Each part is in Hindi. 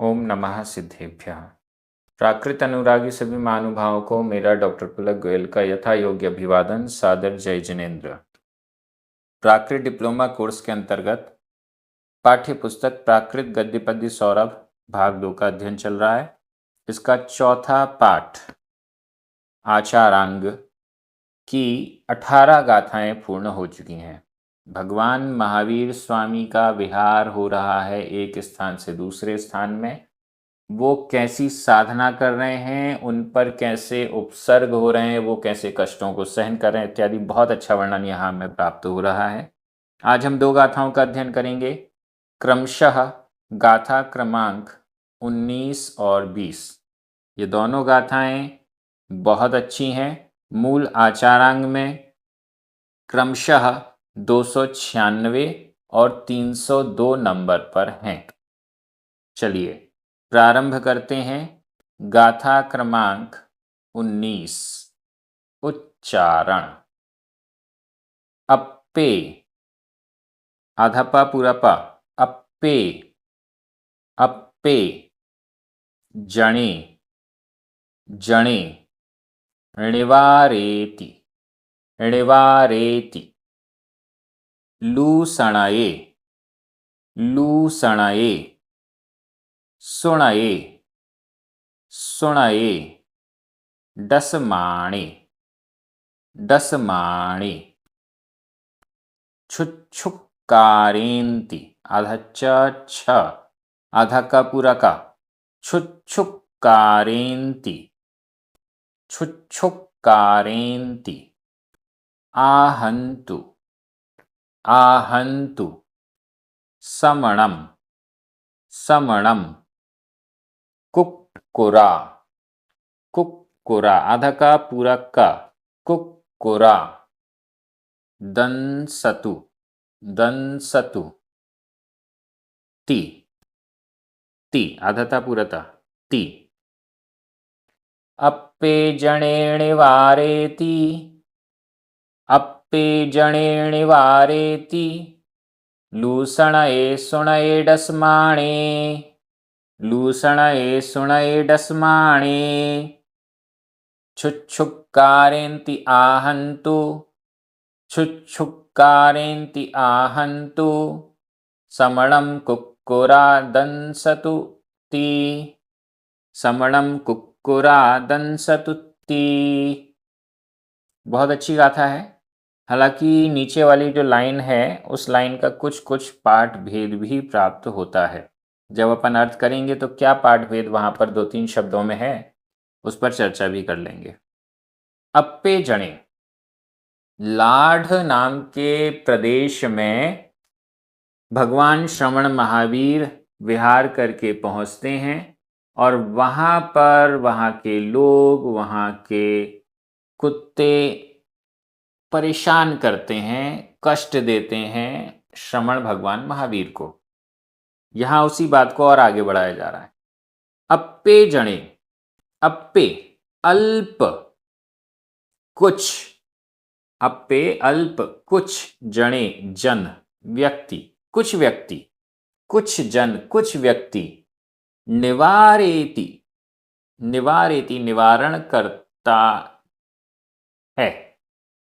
ओम नमः सिद्धेभ्यः। प्राकृत अनुरागी सभी महानुभावों को मेरा डॉक्टर पुलक गोयल का यथा योग्य अभिवादन, सादर जय जिनेन्द्र। प्राकृत डिप्लोमा कोर्स के अंतर्गत पाठ्य पुस्तक प्राकृत गद्य पद्य सौरभ भाग 2 का अध्ययन चल रहा है। इसका चौथा पाठ आचारांग की 18 गाथाएं पूर्ण हो चुकी हैं। भगवान महावीर स्वामी का विहार हो रहा है एक स्थान से दूसरे स्थान में। वो कैसी साधना कर रहे हैं, उन पर कैसे उपसर्ग हो रहे हैं, वो कैसे कष्टों को सहन कर रहे हैं इत्यादि बहुत अच्छा वर्णन यहाँ हमें प्राप्त हो रहा है। आज हम 2 गाथाओं का अध्ययन करेंगे, क्रमशः गाथा क्रमांक 19 और 20। ये दोनों गाथाएं बहुत अच्छी हैं। मूल आचारांग में क्रमशः 296 और 302 नंबर पर हैं। चलिए प्रारंभ करते हैं। गाथा क्रमांक 19। उच्चारण। अप्पे, आधा पा पूरा पा, अप्पे अप्पे, जणे जणे, णिवारेति णिवारेति, लूसणये लूसणये, सुणये सुणये, डसमाणे डसमाणे, छुच्छुक्कारेन्ति, आधा च छ, आधा का पूरा का, छुच्छुक्कारेन्ति छुच्छुक्कारेन्ति, आहन्तु आहन्तु, समणं समणं, कुक्कुरा कुक्कुरा, आधा का पूरा का, कुक्कुरा, दंसतु दंसतु, ति ति, आधा था पूरा था, ति, अप्पे जणेणिवारेति अप्पे जणेणिवारेति, लूसणये सुणये डस्माणे लूसणये सुणये डस्माणे, छुच्छुक्कारेन्ति आहन्तु छुच्छुक्कारेन्ति आहन्तु, समणं कुक्कुरा दंसतु ति समणं कुक्कुरा दंसतु ति। बहुत अच्छी गाथा है। हालांकि नीचे वाली जो लाइन है उस लाइन का कुछ कुछ पाठ भेद भी प्राप्त होता है। जब अपन अर्थ करेंगे तो क्या पाठ भेद वहां पर 2-3 शब्दों में है, उस पर चर्चा भी कर लेंगे। अप्पे जणे, लाढ़ नाम के प्रदेश में भगवान श्रवण महावीर विहार करके पहुंचते हैं और वहां पर वहां के लोग, वहां के कुत्ते परेशान करते हैं, कष्ट देते हैं श्रवण भगवान महावीर को। यहां उसी बात को और आगे बढ़ाया जा रहा है। अप्पे जणे, अप्पे अल्प, कुछ, अप्पे अल्प कुछ, जणे जन व्यक्ति, कुछ व्यक्ति, कुछ जन कुछ व्यक्ति, निवारेति निवारेति निवारण करता है।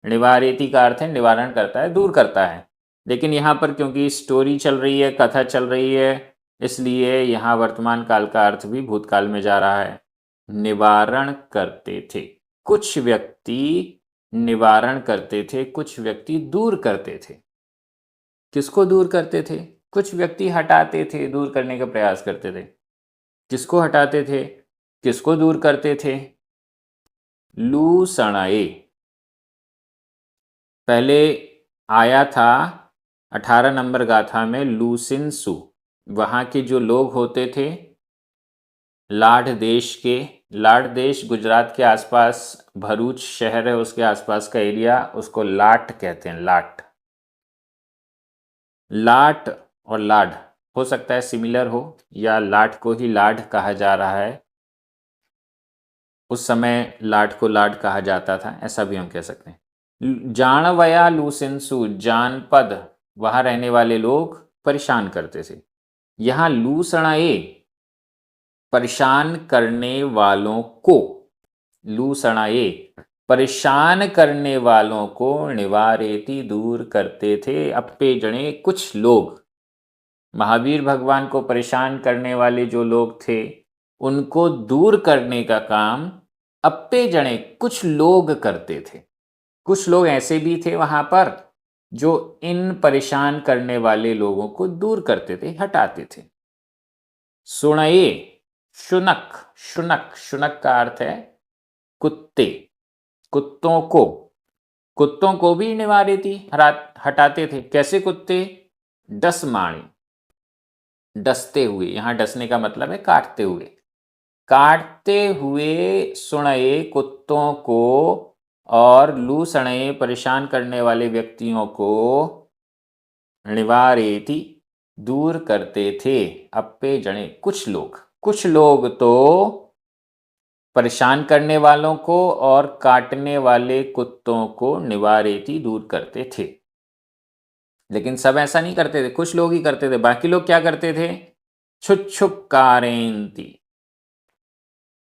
निवारेति का अर्थ है निवारण करता है, दूर करता है। लेकिन यहाँ पर क्योंकि स्टोरी चल रही है, कथा चल रही है, इसलिए यहाँ वर्तमान काल का अर्थ भी भूतकाल में जा रहा है। निवारण करते थे, कुछ व्यक्ति निवारण करते थे, कुछ व्यक्ति दूर करते थे। किसको दूर करते थे? कुछ व्यक्ति हटाते थे, दूर करने का प्रयास करते थे। किसको हटाते थे, किसको दूर करते थे? लूसणये, पहले आया था 18 नंबर गाथा में लूसिनसु। वहाँ के जो लोग होते थे लाढ़ देश के, लाढ़ देश गुजरात के आसपास, भरूच शहर है उसके आसपास का एरिया, उसको लाट कहते हैं। लाट लाट और लाढ़ हो सकता है सिमिलर हो, या लाट को ही लाढ़ कहा जा रहा है। उस समय लाट को लाड कहा जाता था, ऐसा भी हम कह सकते हैं। जानवया लूसिनसु, जानपद, वहां रहने वाले लोग परेशान करते थे। यहाँ लूसणाए परेशान करने वालों को, लूसणाए परेशान करने वालों को, निवारेति दूर करते थे, अप्पे जने कुछ लोग। महावीर भगवान को परेशान करने वाले जो लोग थे उनको दूर करने का काम अप्पे जने कुछ लोग करते थे। कुछ लोग ऐसे भी थे वहां पर जो इन परेशान करने वाले लोगों को दूर करते थे, हटाते थे। सुणये, शुनक, शुनक, शुनक का अर्थ है कुत्ते, कुत्तों को, कुत्तों को भी निवारेती, हटाते थे। कैसे कुत्ते? डसमाणी, डसते हुए, यहां डसने का मतलब है काटते हुए, काटते हुए सुणये कुत्तों को और लूसणये परेशान करने वाले व्यक्तियों को निवारेति दूर करते थे, अप्पे जने कुछ लोग। कुछ लोग तो परेशान करने वालों को और काटने वाले कुत्तों को निवारेति दूर करते थे, लेकिन सब ऐसा नहीं करते थे, कुछ लोग ही करते थे। बाकी लोग क्या करते थे? छुच्छुक्कारेन्ति,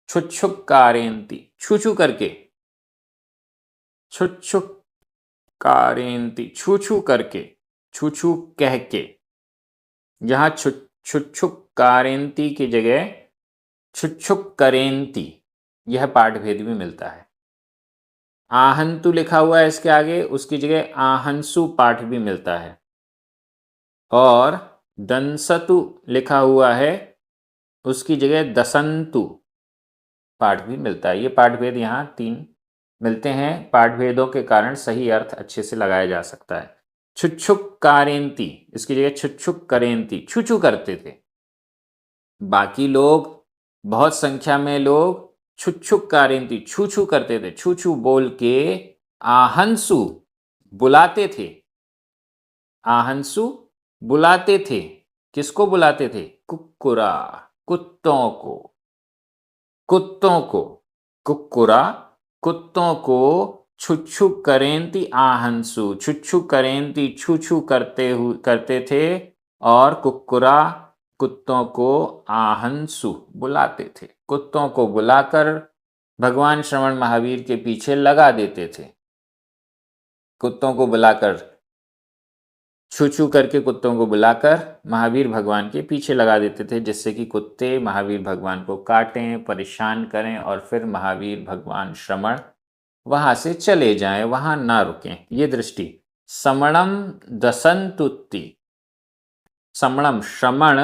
छुच्छुक्कारेन्ति, छू छू करके, छुच्छुक्कारेन्ति, छू छू करके, छू छू कह के। जहां छुच्छुक्कारेन्ति की जगह छुच्छुक्करेन्ति, यह पाठभेद भी मिलता है। आहंतु लिखा हुआ है इसके आगे, उसकी जगह आहंसु पाठ भी मिलता है। और दंसतु लिखा हुआ है, उसकी जगह दसंतु पाठ भी मिलता है। ये पाठभेद यहाँ 3 मिलते हैं। पाठभेदों के कारण सही अर्थ अच्छे से लगाया जा सकता है। छुच्छुक्कारेन्ति, इसकी जगह छुच्छुक्करेन्ति, छू छू करते थे। बाकी लोग, बहुत संख्या में लोग छुच्छुक्कारेन्ति, छू छू करते थे, छू छू बोल के आहंसु बुलाते थे। आहंसु बुलाते थे, किसको बुलाते थे? कुक्कुरा, कुत्तों को, कुत्तों को, कुक्कुरा कुत्तों को छुच्छू करेंती आहंसु, छुच्छू करेंती छू छू करते थे, और कुक्कुरा कुत्तों को आहंसु बुलाते थे। कुत्तों को बुलाकर भगवान श्रवण महावीर के पीछे लगा देते थे। कुत्तों को बुलाकर, छू छू करके कुत्तों को बुलाकर महावीर भगवान के पीछे लगा देते थे, जिससे कि कुत्ते महावीर भगवान को काटें, परेशान करें और फिर महावीर भगवान श्रमण वहां से चले जाएं, वहां ना रुकें। ये दृष्टि समणम दसंतुत्ति, समणम श्रमण,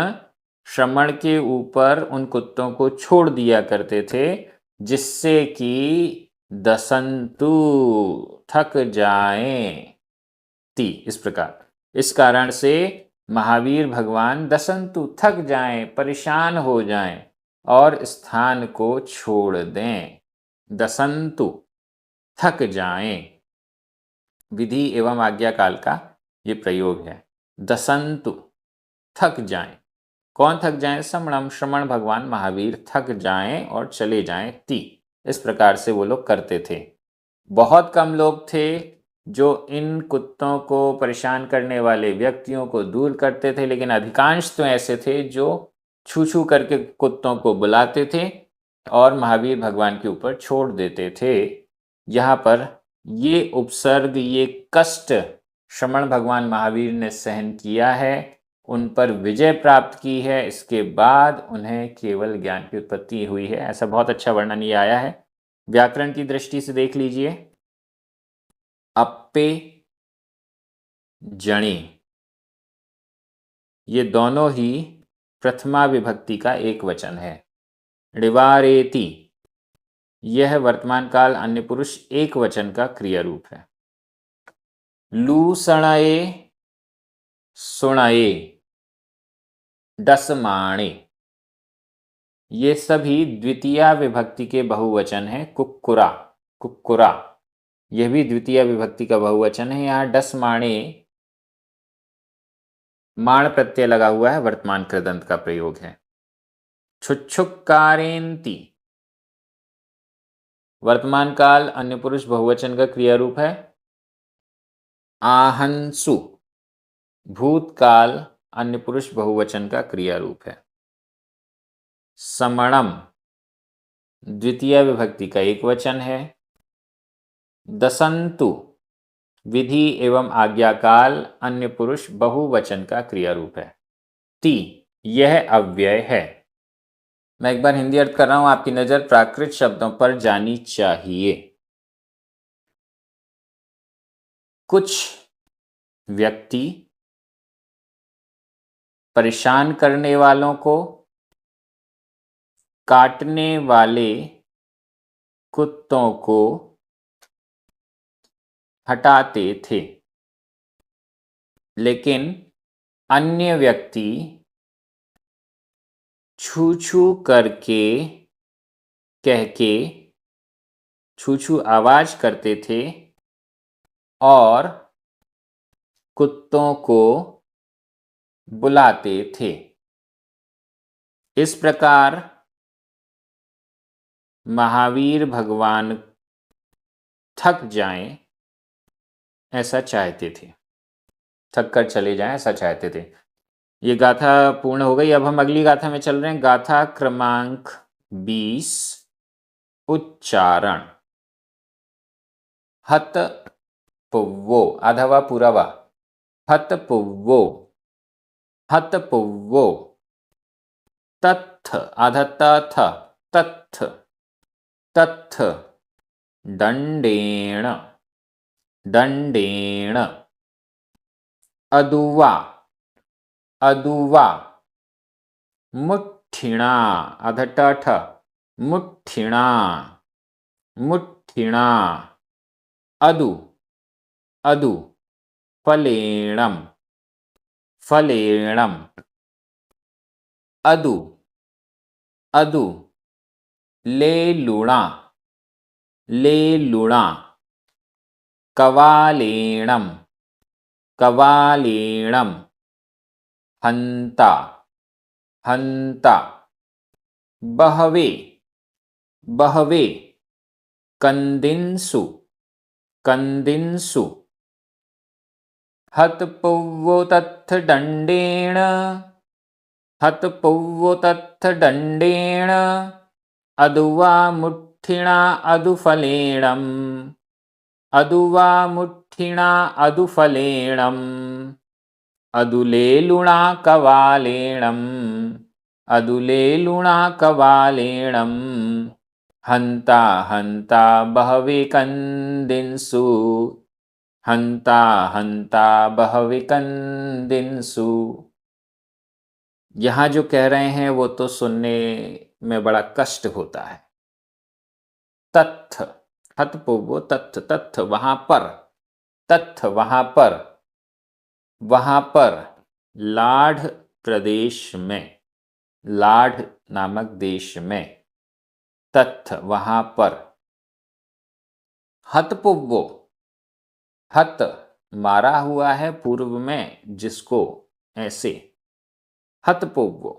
श्रमण के ऊपर उन कुत्तों को छोड़ दिया करते थे, जिससे कि दसंतु थक जाएं ती, इस प्रकार। इस कारण से महावीर भगवान दसंतु थक जाएं, परेशान हो जाएं और स्थान को छोड़ दें। दसंतु थक जाएं, विधि एवं आज्ञा काल का ये प्रयोग है। दसंतु थक जाएं, कौन थक जाएं? समणम, श्रमण भगवान महावीर थक जाएं और चले जाएं ती, इस प्रकार से वो लोग करते थे। बहुत कम लोग थे जो इन कुत्तों को परेशान करने वाले व्यक्तियों को दूर करते थे, लेकिन अधिकांश तो ऐसे थे जो छू छू करके कुत्तों को बुलाते थे और महावीर भगवान के ऊपर छोड़ देते थे। यहाँ पर ये उपसर्ग, ये कष्ट श्रमण भगवान महावीर ने सहन किया है, उन पर विजय प्राप्त की है, इसके बाद उन्हें केवल ज्ञान की उत्पत्ति हुई है। ऐसा बहुत अच्छा वर्णन ये आया है। व्याकरण की दृष्टि से देख लीजिए, अप्पे, जणे, ये दोनों ही प्रथमा विभक्ति का एक वचन है। णिवारेति, यह वर्तमान काल अन्य पुरुष एक वचन का क्रिया रूप है। लूसणये, सुणये, डसमाणे, ये सभी द्वितीया विभक्ति के बहुवचन हैं। कुक्कुरा, कुक्कुरा, यह भी द्वितीय विभक्ति का बहुवचन है। यहाँ डसमाणे, माण प्रत्यय लगा हुआ है, वर्तमान कृदंत का प्रयोग है। छुच्छुक्कारेन्ति, वर्तमान काल अन्य पुरुष बहुवचन का क्रिया रूप है। आहंसु, भूतकाल अन्य पुरुष बहुवचन का क्रिया रूप है। समणम द्वितीय विभक्ति का एक वचन है। दसंतु विधि एवं आज्ञाकाल अन्य पुरुष बहुवचन का क्रिया रूप है। ति यह अव्यय है। मैं एक बार हिंदी अर्थ कर रहा हूं, आपकी नजर प्राकृत शब्दों पर जानी चाहिए। कुछ व्यक्ति परेशान करने वालों को काटने वाले कुत्तों को हटाते थे, लेकिन अन्य व्यक्ति छू छू करके कह के छू छू आवाज करते थे और कुत्तों को बुलाते थे। इस प्रकार महावीर भगवान थक जाएं ऐसा चाहते थे, थक कर चले जाएं ऐसा चाहते थे। ये गाथा पूर्ण हो गई। अब हम अगली गाथा में चल रहे हैं। गाथा क्रमांक 20 उच्चारण। हत पुव्वो आधा वा पूरा वा। हत पुव्वो, हत पुव्वो। तत्थ आधा त तत्थ, तत्थ। दंडेण, दंडेण। अदुवा, अदुवा। मुठ्ठिणा आधा ठ, मुठ्ठिणा, मुठ्ठिणा। अदु, अदु। फलेणम, फलेणम। अदु, अदु। लेलुणा, लेलुणा। कवालेणम, कवालेणम। हंता, हंता। बहवे, बहवे। कंदिंसु, कंदिंसु। हतपुव्वो तत्थ दंडेण, हतपुव्वो तत्थ दंडेण। अदुवा मुठ्ठिणा अदुफलेणम, अदुवा मुठ्ठिणा अदुफलेणम। अदुलेलुणा कवालेणम, अदुलेलुणा कवालेणम। हंता, हंता। बहवे कंदिंसु, हंता, हंता। बहवे कंदिंसु। यहां जो कह रहे हैं वो तो सुनने में बड़ा कष्ट होता है। तत्थ, हतपुव्वो तत्थ, तत्थ वहां पर, तत्थ वहां पर, वहां पर। लाढ़ प्रदेश में, लाढ़ नामक देश में। तत्थ वहां पर। हतपुव्वो, हत मारा हुआ है पूर्व में जिसको, ऐसे। हतपुव्वो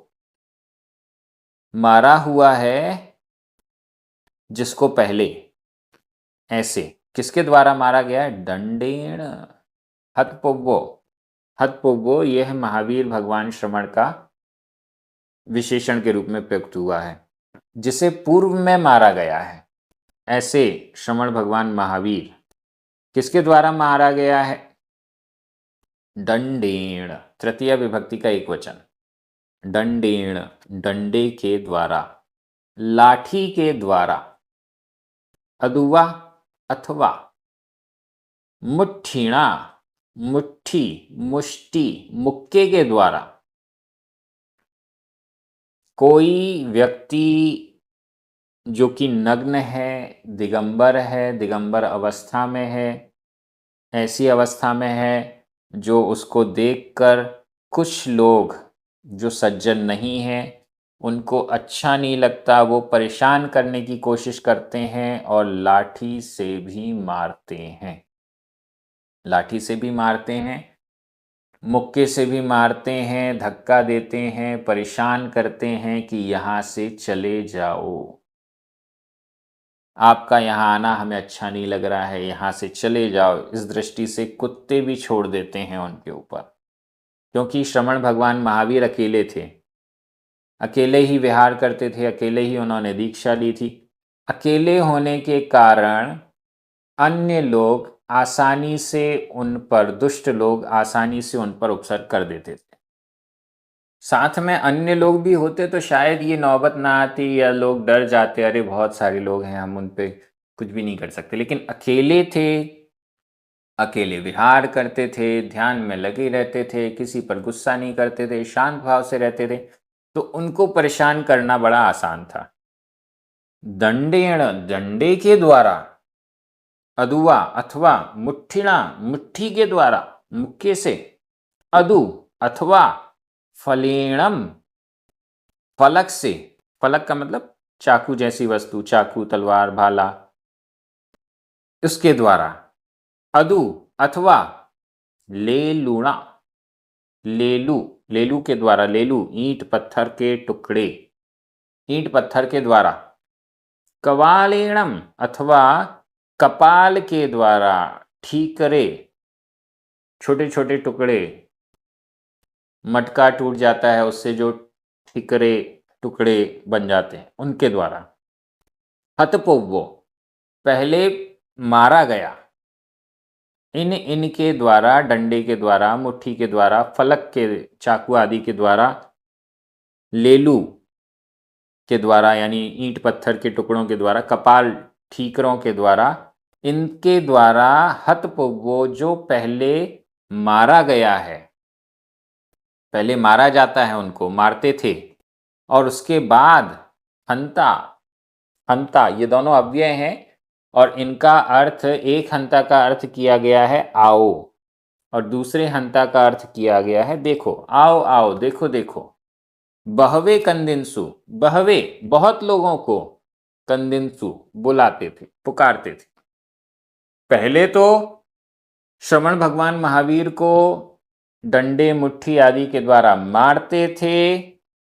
मारा हुआ है जिसको पहले, ऐसे। किसके द्वारा मारा गया है? दंडेण। हतपुव्वो, हतपुव्वो यह महावीर भगवान श्रवण का विशेषण के रूप में प्रयुक्त हुआ है, जिसे पूर्व में मारा गया है। ऐसे श्रवण भगवान महावीर किसके द्वारा मारा गया है? दंडेण तृतीय विभक्ति का एक वचन। दंडेण डंडे के द्वारा, लाठी के द्वारा। अदुवा अथवा। मुठ्ठिणा मुट्ठी, मुष्टि, मुक्के के द्वारा। कोई व्यक्ति जो कि नग्न है, दिगंबर है, दिगंबर अवस्था में है, ऐसी अवस्था में है जो उसको देखकर कुछ लोग जो सज्जन नहीं हैं उनको अच्छा नहीं लगता, वो परेशान करने की कोशिश करते हैं और लाठी से भी मारते हैं, लाठी से भी मारते हैं, मुक्के से भी मारते हैं, धक्का देते हैं, परेशान करते हैं कि यहाँ से चले जाओ, आपका यहाँ आना हमें अच्छा नहीं लग रहा है, यहाँ से चले जाओ। इस दृष्टि से कुत्ते भी छोड़ देते हैं उनके ऊपर, क्योंकि श्रवण भगवान महावीर अकेले थे। अकेले ही विहार करते थे, अकेले ही उन्होंने दीक्षा ली थी। अकेले होने के कारण अन्य लोग आसानी से उन पर, दुष्ट लोग आसानी से उन पर उपसर्ग कर देते थे। साथ में अन्य लोग भी होते तो शायद ये नौबत ना आती, या लोग डर जाते, अरे बहुत सारे लोग हैं, हम उन पे कुछ भी नहीं कर सकते। लेकिन अकेले थे, अकेले विहार करते थे, ध्यान में लगे रहते थे, किसी पर गुस्सा नहीं करते थे, शांत भाव से रहते थे, तो उनको परेशान करना बड़ा आसान था। दंडेण, डंडे के द्वारा, अदुआ अथवा मुट्ठिणा, मुट्ठी के द्वारा, मुक्के से, अदु अथवा फलेणम, फलक से, फलक का मतलब चाकू जैसी वस्तु, चाकू, तलवार, भाला, उसके द्वारा, अदु अथवा लेलुणा, लेलू, लेलू के द्वारा, लेलू ईंट पत्थर के टुकड़े, ईंट पत्थर के द्वारा, कवालेणम अथवा कपाल के द्वारा, ठीकरे, छोटे छोटे टुकड़े, मटका टूट जाता है उससे जो ठीकरे टुकड़े बन जाते हैं, उनके द्वारा। हतपोवो, पहले मारा गया, इनके द्वारा, डंडे के द्वारा, मुट्ठी के द्वारा, फलक के, चाकू आदि के द्वारा, लेलू के द्वारा यानी ईंट पत्थर के टुकड़ों के द्वारा, कपाल ठीकरों के द्वारा, इनके द्वारा हतपोवो, जो पहले मारा गया है, पहले मारा जाता है, उनको मारते थे, और उसके बाद हंता, हंता, ये दोनों अव्यय हैं और इनका अर्थ, एक हंता का अर्थ किया गया है आओ, और दूसरे हंता का अर्थ किया गया है देखो, आओ आओ, देखो देखो। बहवे कंदिंसु, बहवे बहुत लोगों को, कंदिंसु बुलाते थे, पुकारते थे। पहले तो श्रवण भगवान महावीर को डंडे, मुट्ठी आदि के द्वारा मारते थे,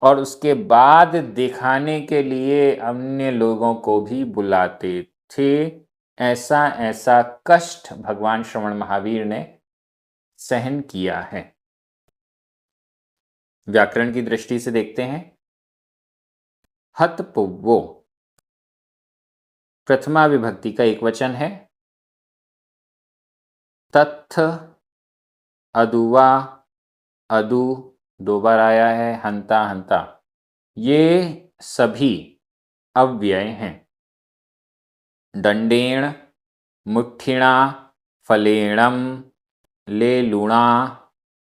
और उसके बाद दिखाने के लिए अन्य लोगों को भी बुलाते थे। ऐसा ऐसा कष्ट भगवान श्रवण महावीर ने सहन किया है। व्याकरण की दृष्टि से देखते हैं। हतपुव्वो प्रथमा विभक्ति का एक वचन है। तत्थ, अदुआ, अदु दो बार आया है, हंता हंता, ये सभी अव्यय हैं। दंडेण, मुट्ठिणा, फलेणम, लेलुणा,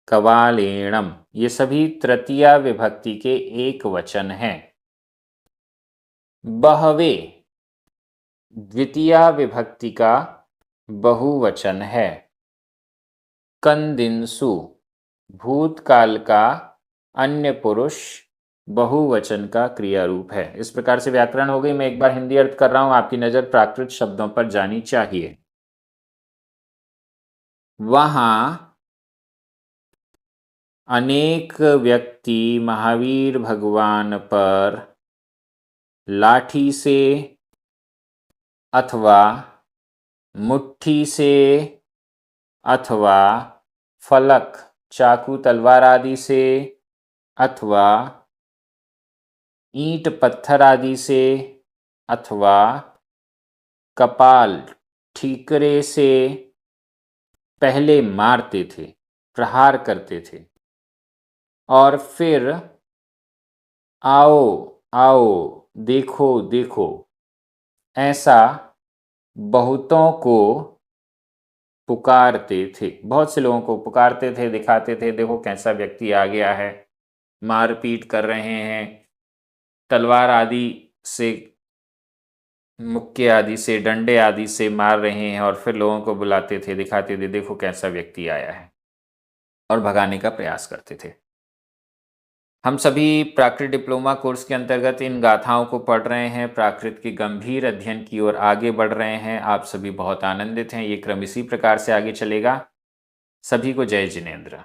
कवालेणम, ये सभी तृतीया विभक्ति के एक वचन हैं। बहवे द्वितीया विभक्ति का बहुवचन है। कंदिंसु भूतकाल का अन्य पुरुष बहुवचन का क्रिया रूप है। इस प्रकार से व्याकरण हो गई। मैं एक बार हिंदी अर्थ कर रहा हूं, आपकी नजर प्राकृत शब्दों पर जानी चाहिए। वहां अनेक व्यक्ति महावीर भगवान पर लाठी से अथवा मुट्ठी से अथवा फलक, चाकू, तलवार आदि से अथवा ईंट पत्थर आदि से अथवा कपाल, ठीकरे से पहले मारते थे, प्रहार करते थे, और फिर आओ आओ, देखो देखो, ऐसा बहुतों को पुकारते थे। बहुत से लोगों को पुकारते थे, दिखाते थे, देखो कैसा व्यक्ति आ गया है, मारपीट कर रहे हैं, तलवार आदि से, मुक्के आदि से, डंडे आदि से मार रहे हैं, और फिर लोगों को बुलाते थे, दिखाते थे, देखो कैसा व्यक्ति आया है, और भगाने का प्रयास करते थे। हम सभी प्राकृत डिप्लोमा कोर्स के अंतर्गत इन गाथाओं को पढ़ रहे हैं, प्राकृत के गंभीर अध्ययन की ओर आगे बढ़ रहे हैं। आप सभी बहुत आनंदित हैं। ये क्रम इसी प्रकार से आगे चलेगा। सभी को जय जिनेंद्र।